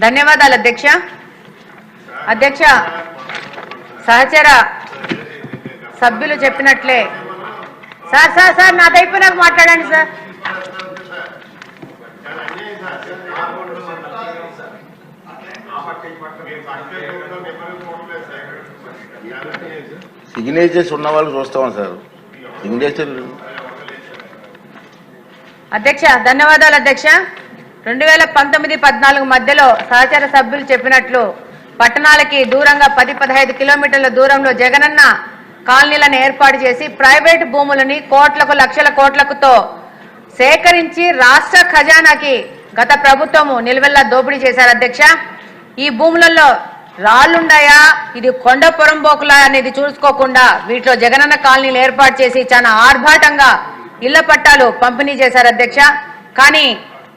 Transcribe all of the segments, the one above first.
ధన్యవాదాలు అధ్యక్ష. అధ్యక్ష, సహచర సభ్యులు చెప్పినట్లే సార్ నాది అయిపోయినాక మాట్లాడండి సార్. సిగ్నేచర్స్ ఉన్న వాళ్ళు చూస్తామా సార్? సిగ్నేచర్ అధ్యక్ష ధన్యవాదాలు అధ్యక్ష. 2019-14 మధ్యలో సహచర సభ్యులు చెప్పినట్లు పట్టణాలకి దూరంగా 10-15 కిలోమీటర్ల దూరంలో జగనన్న కాలనీలను ఏర్పాటు చేసి ప్రైవేటు భూములని కోట్లకు లక్షల కోట్లకుతో సేకరించి రాష్ట్ర ఖజానాకి గత ప్రభుత్వము నిలువెల్లా దోపిడీ చేశారు అధ్యక్ష. ఈ భూములలో రాళ్లుండాయా, ఇది కొండ పొరంబోకులా అనేది చూసుకోకుండా వీటిలో జగనన్న కాలనీలు ఏర్పాటు చేసి చాలా ఆర్భాటంగా ఇళ్ల పట్టాలు పంపిణీ చేశారు అధ్యక్ష. కానీ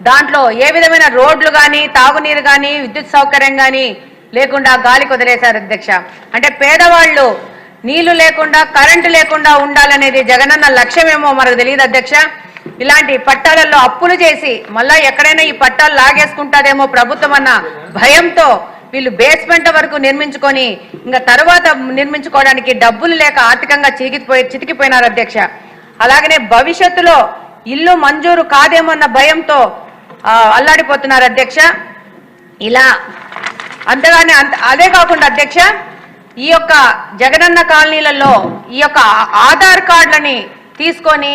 దాంట్లో ఏ విధమైన రోడ్లు కానీ తాగునీరు కానీ విద్యుత్ సౌకర్యం కానీ లేకుండా గాలికి వదిలేశారు అధ్యక్ష. అంటే పేదవాళ్ళు నీళ్లు లేకుండా కరెంటు లేకుండా ఉండాలనేది జగనన్న లక్ష్యమేమో మనకు తెలియదు అధ్యక్ష. ఇలాంటి పట్టాలలో అప్పులు చేసి మళ్ళా ఎక్కడైనా ఈ పట్టాలు లాగేసుకుంటారేమో ప్రభుత్వం అన్న భయంతో వీళ్ళు బేస్మెంట్ వరకు నిర్మించుకొని ఇంకా తర్వాత నిర్మించుకోవడానికి డబ్బులు లేక ఆర్థికంగా చితికిపోయినారు అధ్యక్ష. అలాగనే భవిష్యత్తులో ఇల్లు మంజూరు కాదేమన్న భయంతో అల్లాడిపోతున్నారు అధ్యక్ష. ఇలా అంతగానే అదే కాకుండా అధ్యక్ష, ఈ యొక్క జగనన్న కాలనీలలో ఈ యొక్క ఆధార్ కార్డులని తీసుకొని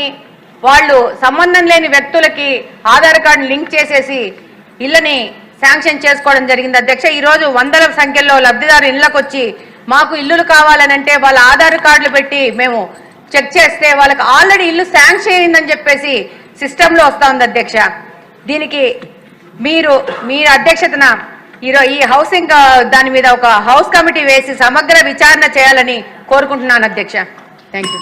వాళ్ళు సంబంధం లేని వ్యక్తులకి ఆధార్ కార్డుని లింక్ చేసేసి ఇళ్ళని శాంక్షన్ చేసుకోవడం జరిగింది అధ్యక్ష. ఈరోజు వందల సంఖ్యలో లబ్ధిదారు ఇళ్ళకు వచ్చి మాకు ఇల్లులు కావాలనంటే వాళ్ళ ఆధార్ కార్డులు పెట్టి మేము చెక్ చేస్తే వాళ్ళకి ఆల్రెడీ ఇల్లు శాంక్షన్ అయిందని చెప్పేసి సిస్టంలో వస్తూ ఉంది అధ్యక్ష. దీనికి మీరు అధ్యక్షతన ఈ హౌసింగ్ దాని మీద ఒక హౌస్ కమిటీ వేసి సమగ్ర విచారణ చేయాలని కోరుకుంటున్నాను అధ్యక్ష. Thank you.